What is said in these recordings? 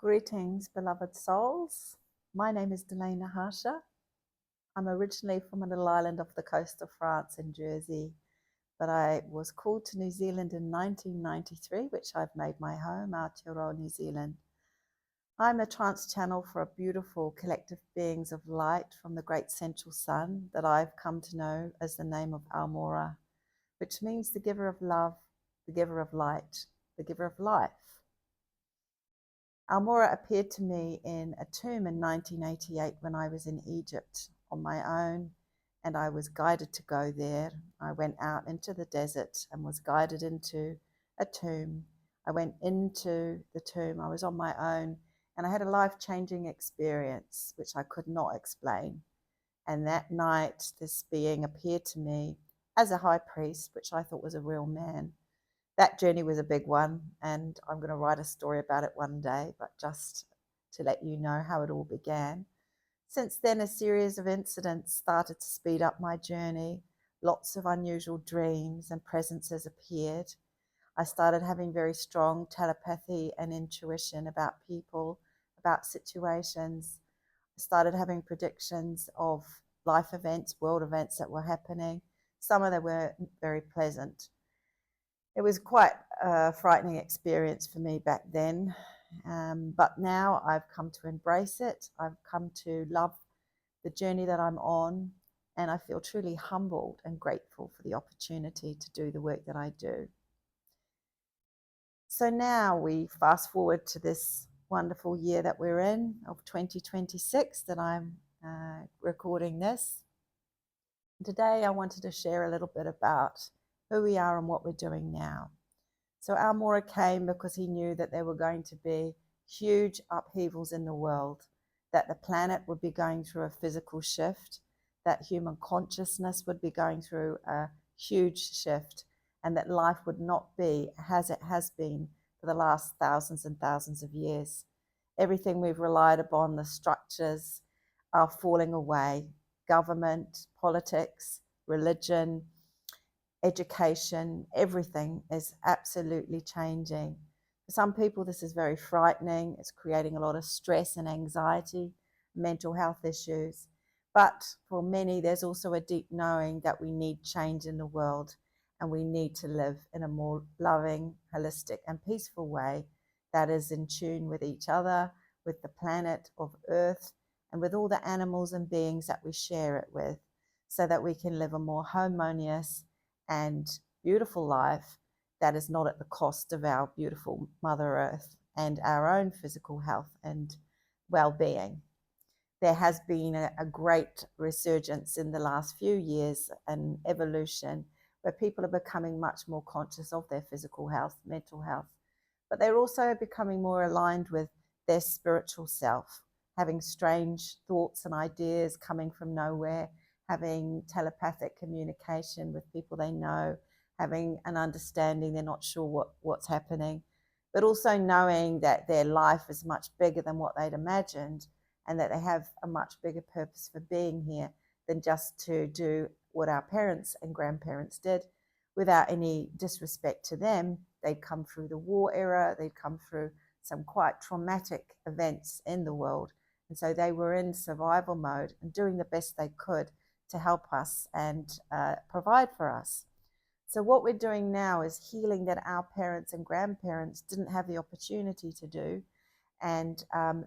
Greetings, beloved souls. My name is Dellaina Ihaia. I'm originally from a little island off the coast of France in Jersey, but I was called to New Zealand in 1993, which I've made my home, Aotearoa, New Zealand. I'm a trance channel for a beautiful collective beings of light from the great central sun that I've come to know as the name of Almora, which means the giver of love, the giver of light, the giver of life. Almora appeared to me in a tomb in 1988 when I was in Egypt on my own, and I was guided to go there. I went out into the desert and was guided into a tomb. I went into the tomb. I was on my own, and I had a life-changing experience which I could not explain. And that night, this being appeared to me as a high priest, which I thought was a real man. That journey was a big one, and I'm going to write a story about it one day, but just to let you know how it all began. Since then, a series of incidents started to speed up my journey. Lots of unusual dreams and presences appeared. I started having very strong telepathy and intuition about people, about situations. I started having predictions of life events, world events that were happening. Some of them were very pleasant. It was quite a frightening experience for me back then, but now I've come to embrace it. I've come to love the journey that I'm on, and I feel truly humbled and grateful for the opportunity to do the work that I do. So now we fast forward to this wonderful year that we're in, of 2026, that I'm recording this. Today I wanted to share a little bit about who we are and what we're doing now. So Almora came because he knew that there were going to be huge upheavals in the world, that the planet would be going through a physical shift, that human consciousness would be going through a huge shift, and that life would not be as it has been for the last thousands and thousands of years. Everything we've relied upon, the structures, are falling away. Government, politics, religion, education, everything is absolutely changing. For some people, this is very frightening. It's creating a lot of stress and anxiety, mental health issues. But for many, there's also a deep knowing that we need change in the world, and we need to live in a more loving, holistic, and peaceful way that is in tune with each other, with the planet of Earth, and with all the animals and beings that we share it with, so that we can live a more harmonious and beautiful life that is not at the cost of our beautiful Mother Earth and our own physical health and well-being. There has been a great resurgence in the last few years, an evolution where people are becoming much more conscious of their physical health, mental health, but they're also becoming more aligned with their spiritual self, having strange thoughts and ideas coming from nowhere, having telepathic communication with people they know, having an understanding they're not sure what's happening, but also knowing that their life is much bigger than what they'd imagined, and that they have a much bigger purpose for being here than just to do what our parents and grandparents did. Without any disrespect to them, they'd come through the war era, they'd come through some quite traumatic events in the world, and so they were in survival mode and doing the best they could to help us and provide for us. So what we're doing now is healing that our parents and grandparents didn't have the opportunity to do, and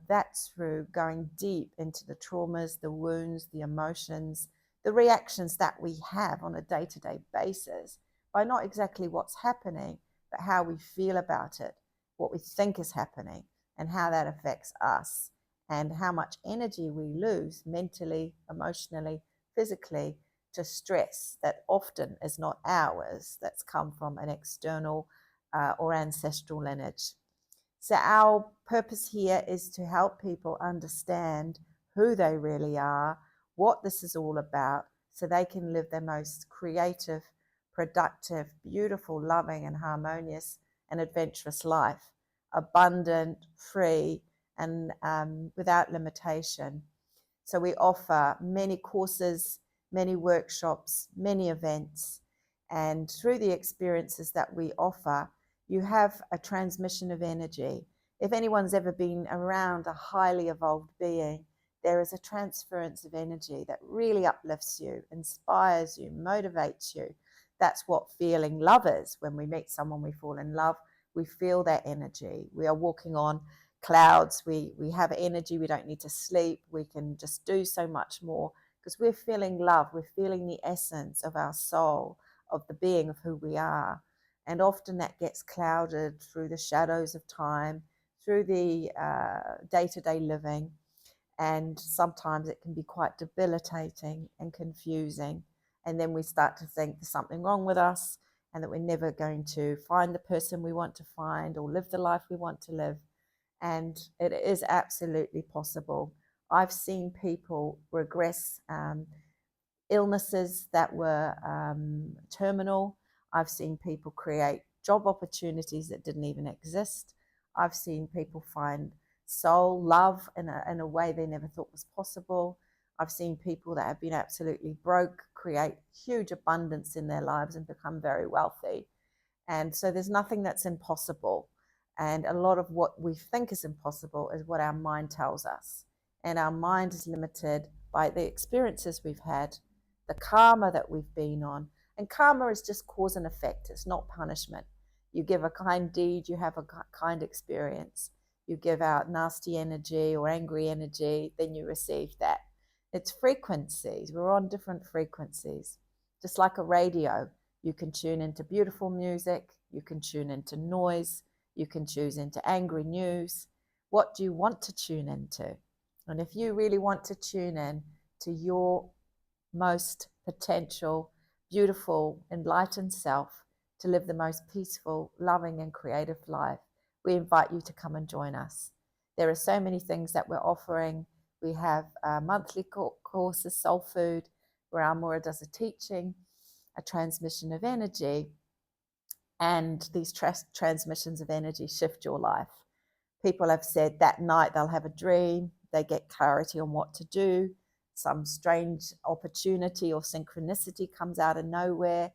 that's through going deep into the traumas, the wounds, the emotions, the reactions that we have on a day-to-day basis by not exactly what's happening, but how we feel about it, what we think is happening, and how that affects us, and how much energy we lose mentally, emotionally, physically, to stress that often is not ours, that's come from an external or ancestral lineage. So our purpose here is to help people understand who they really are, what this is all about, so they can live their most creative, productive, beautiful, loving, and harmonious and adventurous life, abundant, free, and without limitation. So we offer many courses, many workshops, many events, and through the experiences that we offer, you have a transmission of energy. If anyone's ever been around a highly evolved being, there is a transference of energy that really uplifts you, inspires you, motivates you. That's what feeling love is. When we meet someone, we fall in love, we feel that energy. We are walking on clouds. We have energy. We don't need to sleep. We can just do so much more because we're feeling love. We're feeling the essence of our soul, of the being of who we are. And often that gets clouded through the shadows of time, through the day-to-day living, and sometimes it can be quite debilitating and confusing, and then we start to think there's something wrong with us and that we're never going to find the person we want to find or live the life we want to live. And it is absolutely possible. I've seen people regress illnesses that were terminal. I've seen people create job opportunities that didn't even exist. I've seen people find soul love in a way they never thought was possible. I've seen people that have been absolutely broke create huge abundance in their lives and become very wealthy. And so there's nothing that's impossible. And a lot of what we think is impossible is what our mind tells us. And our mind is limited by the experiences we've had, the karma that we've been on. And karma is just cause and effect, it's not punishment. You give a kind deed, you have a kind experience. You give out nasty energy or angry energy, then you receive that. It's frequencies. We're on different frequencies. Just like a radio, you can tune into beautiful music, you can tune into noise, you can choose into angry news. What do you want to tune into? And if you really want to tune in to your most potential, beautiful, enlightened self, to live the most peaceful, loving, and creative life, we invite you to come and join us. There are so many things that we're offering. We have monthly courses, Soul Food, where Almora does a teaching, a transmission of energy, and these transmissions of energy shift your life. People have said that night they'll have a dream, they get clarity on what to do, some strange opportunity or synchronicity comes out of nowhere,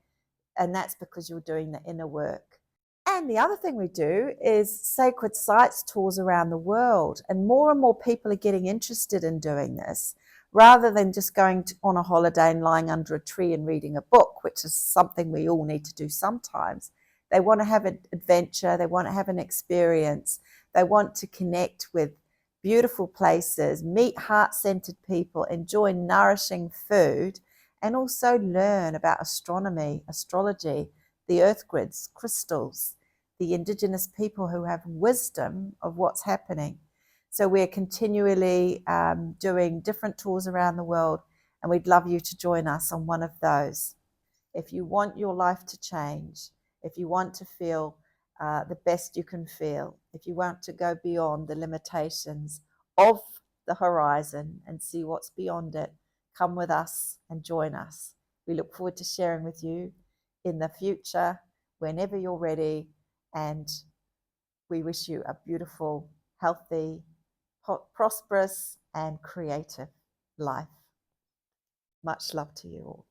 and that's because you're doing the inner work. And the other thing we do is sacred sites tours around the world, and more people are getting interested in doing this rather than just going on a holiday and lying under a tree and reading a book, which is something we all need to do sometimes. They want to have an adventure, they want to have an experience, they want to connect with beautiful places, meet heart-centered people, enjoy nourishing food, and also learn about astronomy, astrology, the earth grids, crystals, the indigenous people who have wisdom of what's happening. So we're continually doing different tours around the world, and we'd love you to join us on one of those. If you want your life to change, if you want to feel the best you can feel, if you want to go beyond the limitations of the horizon and see what's beyond it, come with us and join us. We look forward to sharing with you in the future, whenever you're ready, and we wish you a beautiful, healthy, prosperous, and creative life. Much love to you all.